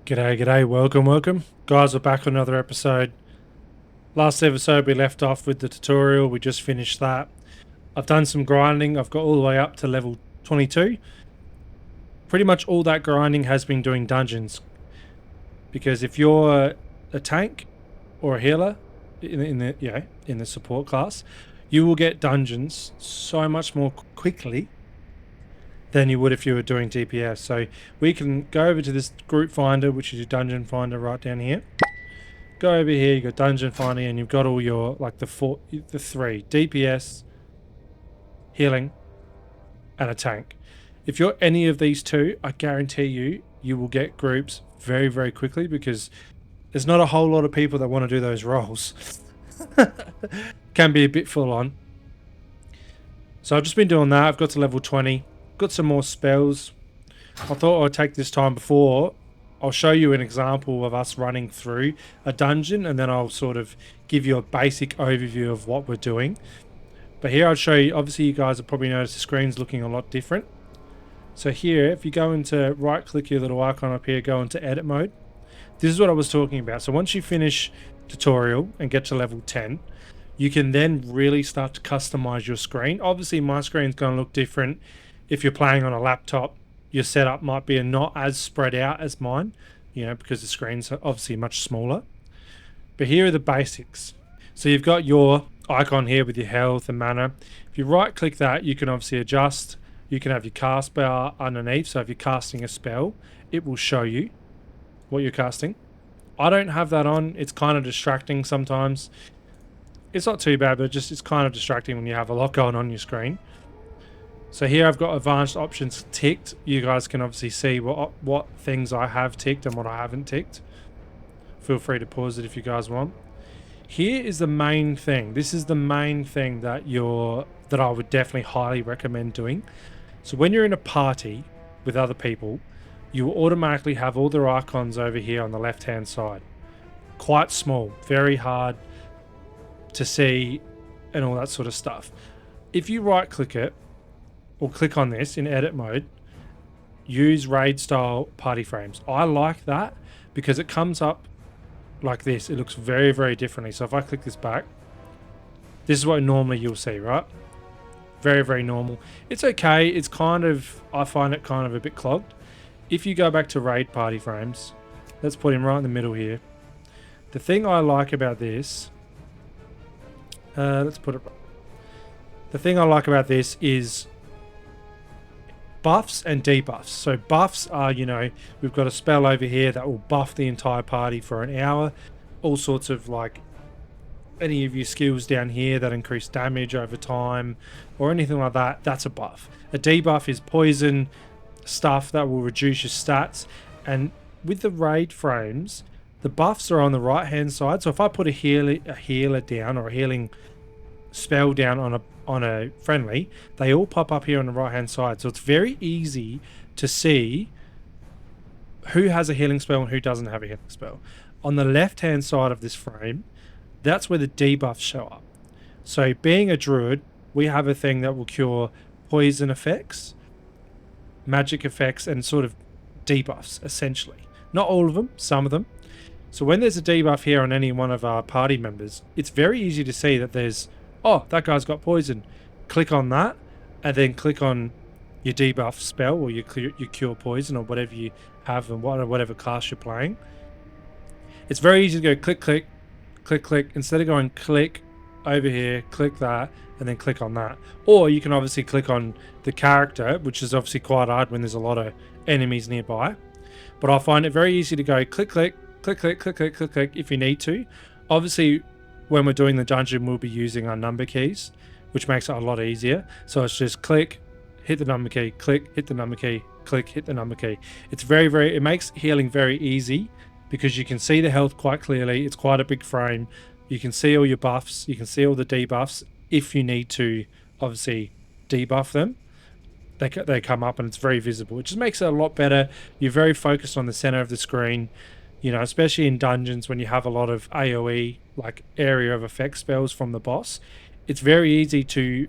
G'day, g'day, welcome. Guys, we're back on another episode. Last episode we left off with the tutorial, we just finished that. I've done some grinding, I've got all the way up to level 22. Pretty much all that grinding has been doing dungeons. Because if you're a tank or a healer in the support class, you will get dungeons so much more quickly than you would if you were doing DPS. So we can go over to this group finder, which is your dungeon finder right down here. Go over here, you got dungeon finder, and you've got all your like the three DPS, healing, and a tank. If you're any of these two, I guarantee you will get groups very, very quickly because there's not a whole lot of people that want to do those roles. Can be a bit full on. So I've just been doing that. I've got to level 20. Got some more spells. I thought I'd take this time before. I'll show you an example of us running through a dungeon, and then I'll sort of give you a basic overview of what we're doing. But here I'll show you, obviously you guys have probably noticed the screen's looking a lot different. So here, if you go into right click your little icon up here, go into edit mode. This is what I was talking about. So once you finish tutorial and get to level 10, you can then really start to customize your screen. Obviously my screen's going to look different. If you're playing on a laptop, your setup might be not as spread out as mine, because the screen's obviously much smaller. But here are the basics. So you've got your icon here with your health and mana. If you right click that, you can obviously adjust. You can have your cast bar underneath. So if you're casting a spell, it will show you what you're casting. I don't have that on. It's kind of distracting sometimes. It's not too bad, but it's kind of distracting when you have a lot going on your screen. So here I've got advanced options ticked. You guys can obviously see what things I have ticked and what I haven't ticked. Feel free to pause it if you guys want. Here is the main thing. This is the main thing that I would definitely highly recommend doing. So when you're in a party with other people, you will automatically have all their icons over here on the left hand side. Quite small, very hard to see and all that sort of stuff. If you right click it, or click on this in edit mode, use raid style party frames. I like that because it comes up like this. It looks very, very differently. So if I click this back, this is what normally you'll see, right? Very, very normal. It's okay. It's I find it kind of a bit clogged. If you go back to raid party frames, let's put him right in the middle here. The thing I like about this, the thing I like about this is buffs and debuffs. So buffs are, we've got a spell over here that will buff the entire party for an hour. All sorts of like any of your skills down here that increase damage over time or anything like that, that's a buff. A debuff is poison stuff that will reduce your stats. And with the raid frames, the buffs are on the right hand side. So if I put a healer down or a healing spell down on a friendly, they all pop up here on the right hand side. So it's very easy to see who has a healing spell and who doesn't have a healing spell. On the left hand side of this frame, that's where the debuffs show up. So being a druid, we have a thing that will cure poison effects, magic effects, and sort of debuffs essentially. Not all of them, some of them. So when there's a debuff here on any one of our party members, it's very easy to see that there's, oh, that guy's got poison. Click on that, and then click on your debuff spell or your cure poison or whatever you have and whatever class you're playing. It's very easy to go click, click, click, click. Instead of going click over here, click that, and then click on that. Or you can obviously click on the character, which is obviously quite hard when there's a lot of enemies nearby. But I find it very easy to go click, click, click, click, click, click, click, click if you need to. Obviously, when we're doing the dungeon, we'll be using our number keys, which makes it a lot easier. So it's just click, hit the number key, click, hit the number key, click, hit the number key. It's it makes healing very easy because you can see the health quite clearly. It's quite a big frame. You can see all your buffs. You can see all the debuffs. If you need to, obviously, debuff them, they come up and it's very visible. It just makes it a lot better. You're very focused on the center of the screen. Especially in dungeons when you have a lot of AoE, like area of effect spells from the boss, it's very easy to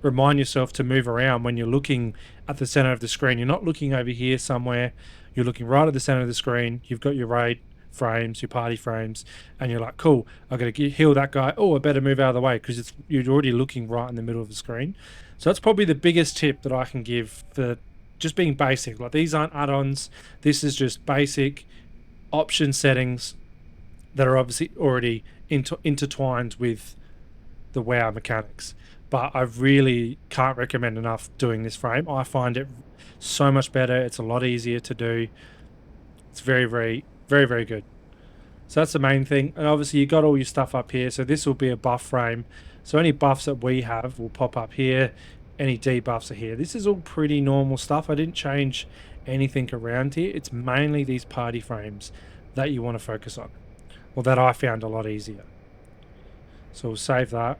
remind yourself to move around when you're looking at the center of the screen. You're not looking over here somewhere. You're looking right at the center of the screen. You've got your raid frames, your party frames, and you're like, cool, I've got to heal that guy. Oh, I better move out of the way because you're already looking right in the middle of the screen. So that's probably the biggest tip that I can give for just being basic. Like, these aren't add-ons. This is just basic option settings that are obviously already intertwined with the WoW mechanics. But I really can't recommend enough doing this frame. I find it so much better. It's a lot easier to do. It's very, very, very, very good. So that's the main thing. And obviously you got all your stuff up here. So this will be a buff frame. So any buffs that we have will pop up here. Any debuffs are here. This is all pretty normal stuff. I didn't change anything around here. It's mainly these party frames that you want to focus on. Well, that I found a lot easier. So we'll save that.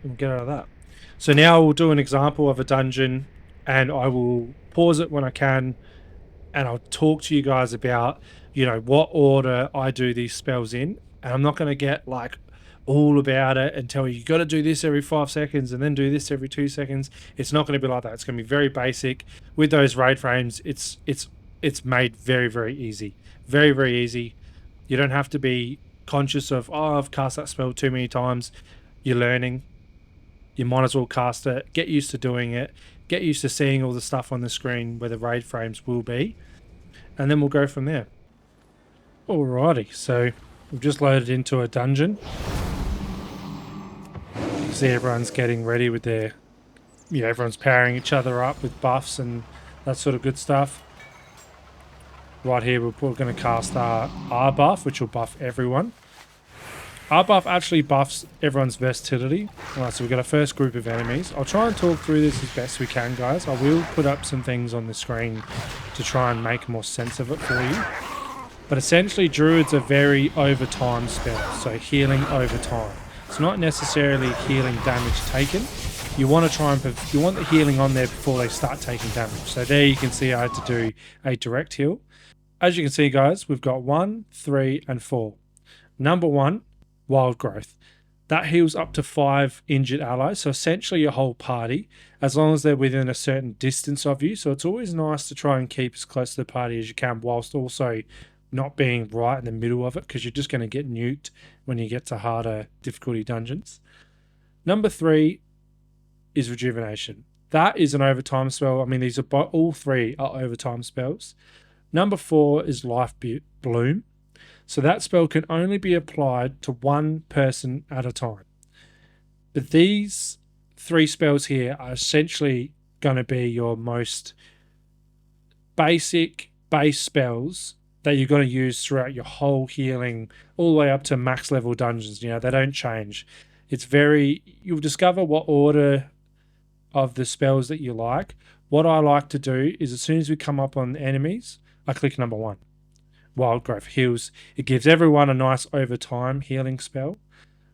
And we'll get out of that. So now we'll do an example of a dungeon, and I will pause it when I can, and I'll talk to you guys about, you know, what order I do these spells in. And I'm not going to get like all about it and tell you got to do this every 5 seconds and then do this every 2 seconds. It's not going to be like that. It's going to be very basic. With those raid frames, it's made very, very easy. Very, very easy. You don't have to be conscious of, oh, I've cast that spell too many times. You're learning. You might as well cast it. Get used to doing it. Get used to seeing all the stuff on the screen where the raid frames will be. And then we'll go from there. Alrighty, so we've just loaded into a dungeon. You see everyone's getting ready with their... Yeah, everyone's powering each other up with buffs and that sort of good stuff. Right here, we're going to cast our R buff, which will buff everyone. R buff actually buffs everyone's versatility. Alright, so we've got our first group of enemies. I'll try and talk through this as best we can, guys. I will put up some things on the screen to try and make more sense of it for you. But essentially, druids are very over time spells, so healing over time. It's not necessarily healing damage taken. You want to try and you want the healing on there before they start taking damage. So there you can see I had to do a direct heal. As you can see, guys, we've got 1, 3, and 4. Number 1. Wild growth. That heals up to 5 injured allies, so essentially your whole party, as long as they're within a certain distance of you. So it's always nice to try and keep as close to the party as you can, whilst also not being right in the middle of it, because you're just going to get nuked when you get to harder difficulty dungeons. Number 3 is rejuvenation. That is an overtime spell. I mean, these are all 3 are overtime spells. Number 4 is life bloom. So that spell can only be applied to 1 person at a time. But these 3 spells here are essentially going to be your most basic base spells that you're going to use throughout your whole healing, all the way up to max level dungeons. You know, they don't change. You'll discover what order of the spells that you like. What I like to do is, as soon as we come up on enemies, I click number 1. Wild growth heals. It gives everyone a nice overtime healing spell.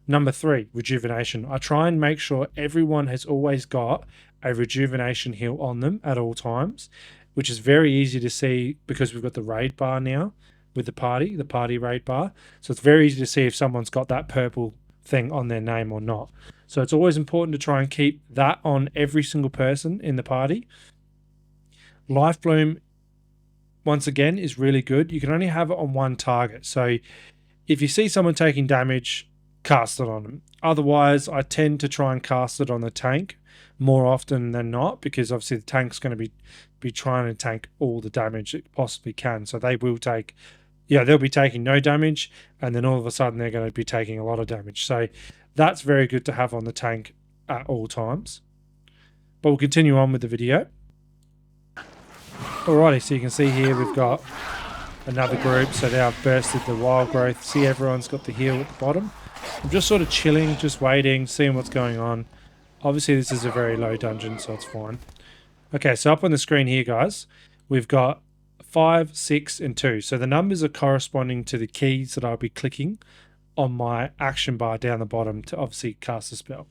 Number 3, rejuvenation. I try and make sure everyone has always got a rejuvenation heal on them at all times, which is very easy to see because we've got the raid bar now with the party raid bar. So it's very easy to see if someone's got that purple thing on their name or not. So it's always important to try and keep that on every single person in the party. Life bloom, once again, is really good. You can only have it on 1 target. So if you see someone taking damage, cast it on them. Otherwise, I tend to try and cast it on the tank more often than not, because obviously the tank's going to be trying to tank all the damage it possibly can. So they will take, they'll be taking no damage, and then all of a sudden they're going to be taking a lot of damage. So that's very good to have on the tank at all times. But we'll continue on with the video. Alrighty, so you can see here we've got another group. So now I've bursted the wild growth. See, everyone's got the heal at the bottom. I'm just sort of chilling, just waiting, seeing what's going on. Obviously this is a very low dungeon, so it's fine. Okay, so up on the screen here, guys, we've got 5, 6, and 2. So the numbers are corresponding to the keys that I'll be clicking on my action bar down the bottom to obviously cast a spell.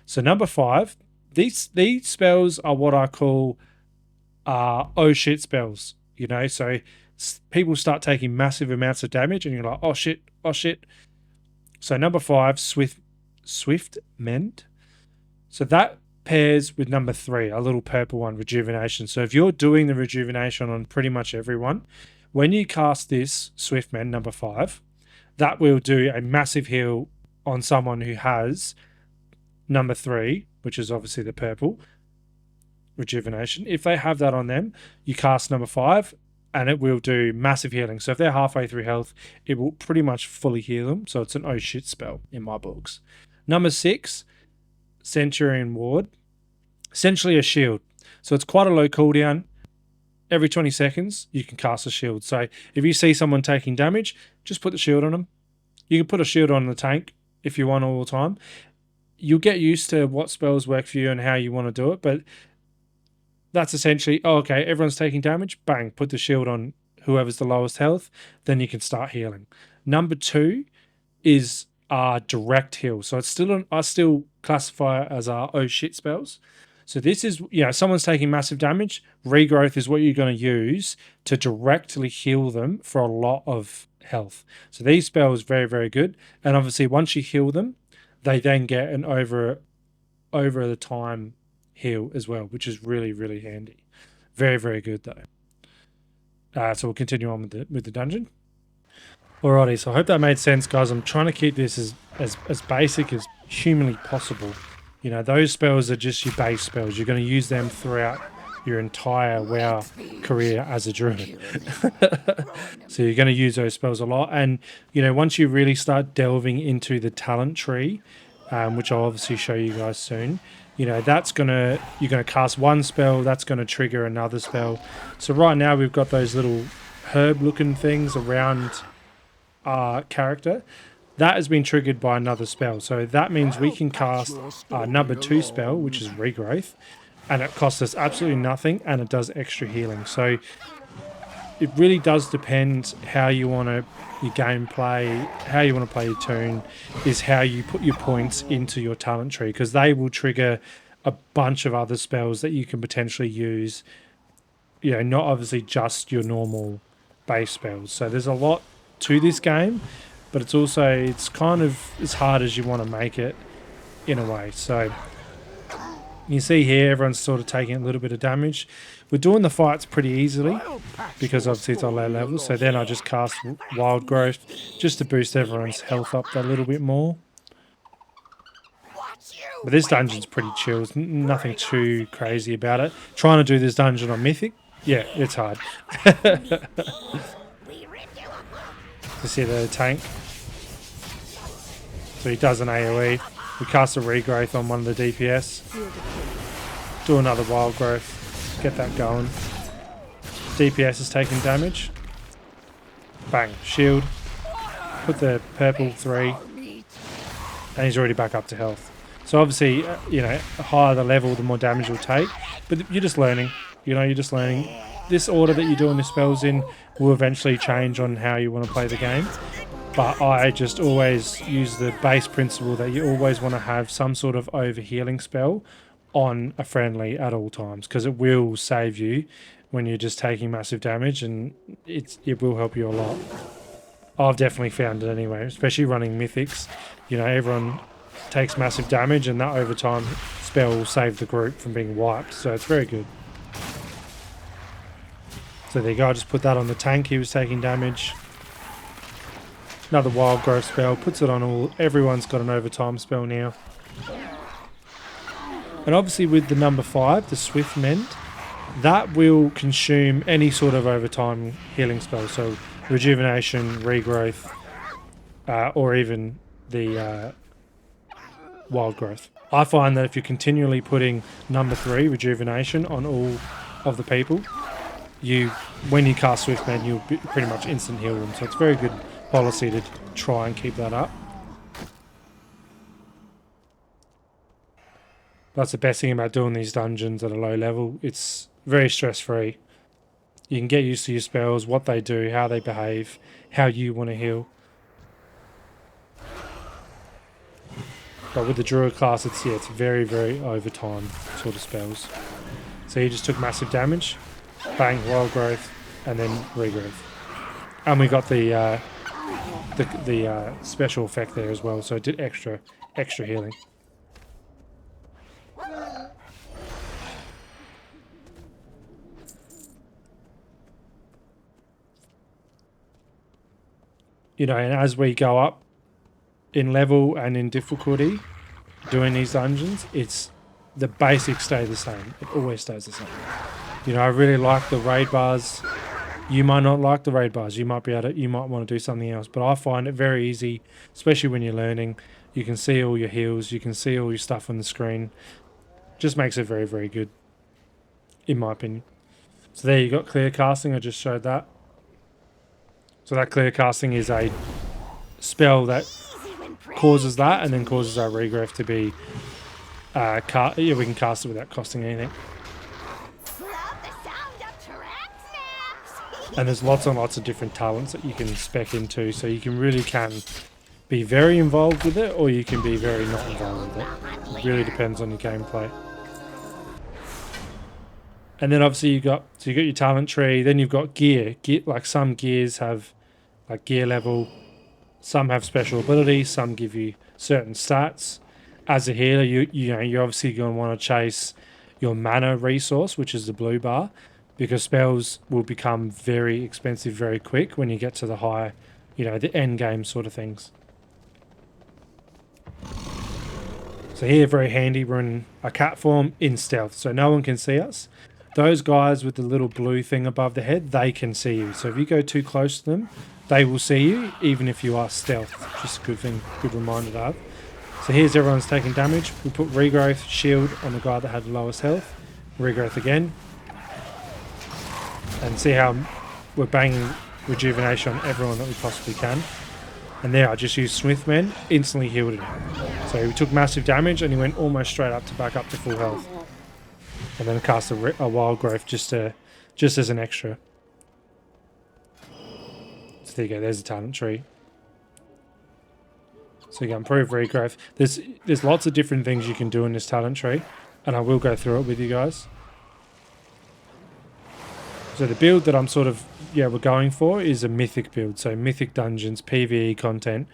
So number 5, these spells are what I call oh shit spells, you know. So people start taking massive amounts of damage and you're like, oh shit, oh shit. So number 5, swift mend. So that pairs with number 3, a little purple one, rejuvenation. So if you're doing the rejuvenation on pretty much everyone, when you cast this Swiftman number 5, that will do a massive heal on someone who has number 3, which is obviously the purple rejuvenation. If they have that on them, you cast number 5 and it will do massive healing. So if they're halfway through health, it will pretty much fully heal them. So it's an oh shit spell in my books. Number 6, Centurion Ward. Essentially a shield. So it's quite a low cooldown. Every 20 seconds, you can cast a shield. So if you see someone taking damage, just put the shield on them. You can put a shield on the tank if you want all the time. You'll get used to what spells work for you and how you want to do it, but that's essentially, oh, okay, everyone's taking damage, bang, put the shield on whoever's the lowest health, then you can start healing. Number 2 is direct heal. So it's still I still classify it as our oh shit spells. So this is, someone's taking massive damage, regrowth is what you're going to use to directly heal them for a lot of health. So these spells very, very good. And obviously once you heal them, they then get an over the time heal as well, which is really, really handy. Very, very good though. So we'll continue on with the dungeon. Alrighty, so I hope that made sense, guys. I'm trying to keep this as basic as humanly possible. Those spells are just your base spells. You're going to use them throughout your entire WoW career as a druid. So you're going to use those spells a lot. And, once you really start delving into the talent tree, which I'll obviously show you guys soon, you're going to cast one spell, that's going to trigger another spell. So right now we've got those little herb looking things around our character. That has been triggered by another spell. So that means we can cast our number 2 spell, which is regrowth, and it costs us absolutely nothing and it does extra healing. So it really does depend how you want to your gameplay, how you want to play your tune, is how you put your points into your talent tree, because they will trigger a bunch of other spells that you can potentially use, not obviously just your normal base spells. So there's a lot to this game, but it's kind of as hard as you want to make it in a way. So you see here, everyone's sort of taking a little bit of damage. We're doing the fights pretty easily because obviously it's on low level. So then I just cast Wild Growth just to boost everyone's health up a little bit more. But this dungeon's pretty chill. There's nothing too crazy about it. Trying to do this dungeon on Mythic, yeah, it's hard. You see the tank? So he does an AoE. We cast a regrowth on one of the DPS. Do another wild growth. Get that going. DPS is taking damage. Bang. Shield. Put the purple 3. And he's already back up to health. So obviously, the higher the level, the more damage you'll take. But you're just learning. You're just learning. This order that you're doing the spells in will eventually change on how you want to play the game. But I just always use the base principle that you always want to have some sort of overhealing spell on a friendly at all times, because it will save you when you're just taking massive damage, and it will help you a lot. I've definitely found it anyway, especially running mythics. Everyone takes massive damage, and that overtime spell will save the group from being wiped, so it's very good. So there you go, I just put that on the tank, he was taking damage. Another wild growth spell, puts it on all. Everyone's got an overtime spell now. And obviously with the number 5, the Swift Mend, that will consume any sort of overtime healing spell. So rejuvenation, regrowth, or even the wild growth. I find that if you're continually putting number 3, rejuvenation, on all of the people, when you cast Swift Mend, you'll pretty much instant heal them. So it's very good policy to try and keep that up. That's the best thing about doing these dungeons at a low level. It's very stress-free. You can get used to your spells, what they do, how they behave, how you want to heal. But with the Druid class, it's very, very overtime sort of spells. So you just took massive damage, bang, wild growth, and then regrowth. And we got the special effect there as well, so it did extra healing. you know, and as we go up in level and in difficulty doing these dungeons, it's the basics stay the same. It always stays the same. You know, I really like the raid bars. You might not like the raid bars. You might want to do something else. But I find it very easy, especially when you're learning. You can see all your heals. You can see all your stuff on the screen. Just makes it very, very good, in my opinion. So there you got clear casting. I just showed that. So that clear casting is a spell that causes that and then causes our regrowth to be we can cast it without costing anything. And there's lots and lots of different talents that you can spec into, so you can be very involved with it, or you can be very not involved with it. It really depends on your gameplay. And then obviously you got your talent tree, then you've got gear. Like some gears have like gear level, some have special abilities, some give you certain stats. As a healer, you're obviously going to want to chase your mana resource, which is the blue bar, because spells will become very expensive very quick when you get to the high, you know, the end game sort of things. So here, very handy, we're in a cat form in stealth, so no one can see us. Those guys with the little blue thing above the head, they can see you. So if you go too close to them, they will see you, even if you are stealth. Just a good thing, good reminder to have. So here's everyone's taking damage. We put regrowth shield on the guy that had the lowest health. Regrowth again. And see how we're banging rejuvenation on everyone that we possibly can. And there I just used Smithman, instantly healed him. So he took massive damage and he went almost straight up to back up to full health. And then cast a wild growth just as an extra. So there you go, there's the talent tree. So you can improve regrowth. There's lots of different things you can do in this talent tree, and I will go through it with you guys. So the build that we're going for is a mythic build. So mythic dungeons, PvE content.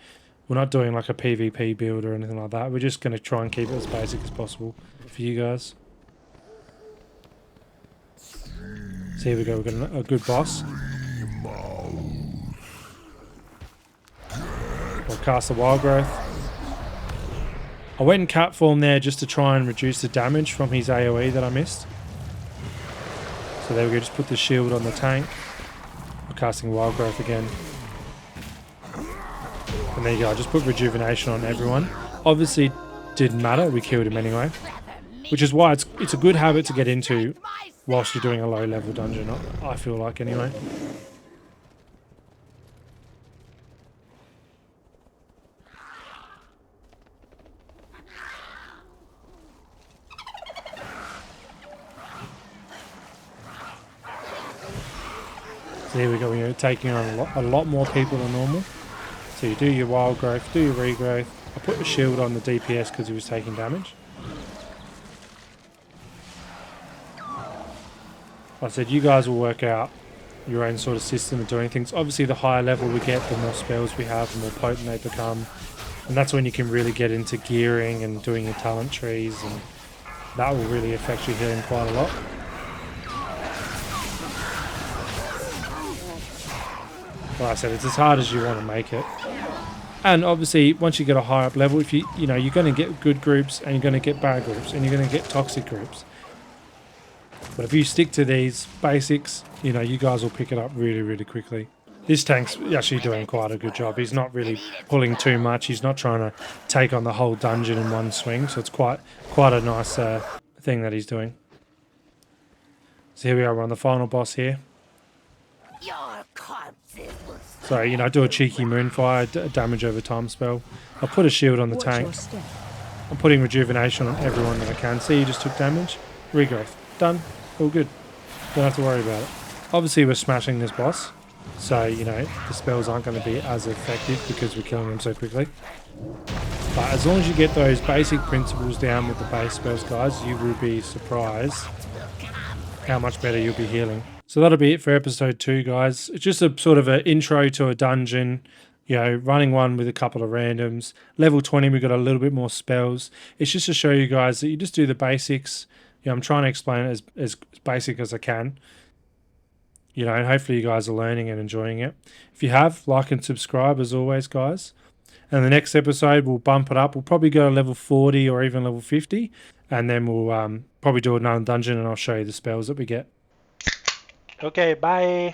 We're not doing like a PvP build or anything like that. We're just going to try and keep it as basic as possible for you guys. So here we go, we've got a good boss. We'll cast the wild growth. I went in cat form there just to try and reduce the damage from his AoE that I missed. So there we go, just put the shield on the tank. We're casting wild growth again. And there you go, I just put rejuvenation on everyone. Obviously didn't matter, we killed him anyway. Which is why it's a good habit to get into whilst you're doing a low level dungeon, I feel like anyway. So here we go, you're taking on a lot more people than normal. So you do your wild growth, do your regrowth. I put the shield on the DPS because he was taking damage. Like I said, you guys will work out your own sort of system of doing things. Obviously, the higher level we get, the more spells we have, the more potent they become. And that's when you can really get into gearing and doing your talent trees, and that will really affect your healing quite a lot. Like I said, it's as hard as you want to make it. And obviously, once you get a higher up level, if you're going to get good groups and you're going to get bad groups and you're going to get toxic groups. But if you stick to these basics, you guys will pick it up really, really quickly. This tank's actually doing quite a good job. He's not really pulling too much. He's not trying to take on the whole dungeon in one swing. So it's quite a nice thing that he's doing. So here we are, we're on the final boss here. So, I do a cheeky Moonfire, damage over time spell. I'll put a shield on the tank. I'm putting rejuvenation on everyone that I can. See, you just took damage. Regrowth. Done. All good. Don't have to worry about it. Obviously, we're smashing this boss. So, the spells aren't going to be as effective because we're killing them so quickly. But as long as you get those basic principles down with the base spells, guys, you will be surprised how much better you'll be healing. So that'll be it for episode 2, guys. It's just a sort of an intro to a dungeon, running one with a couple of randoms. Level 20, we've got a little bit more spells. It's just to show you guys that you just do the basics. I'm trying to explain it as basic as I can. you know, and hopefully you guys are learning and enjoying it. If you have, like and subscribe as always, guys. And the next episode, we'll bump it up. We'll probably go to level 40 or even level 50. And then we'll probably do another dungeon and I'll show you the spells that we get. Okay, bye.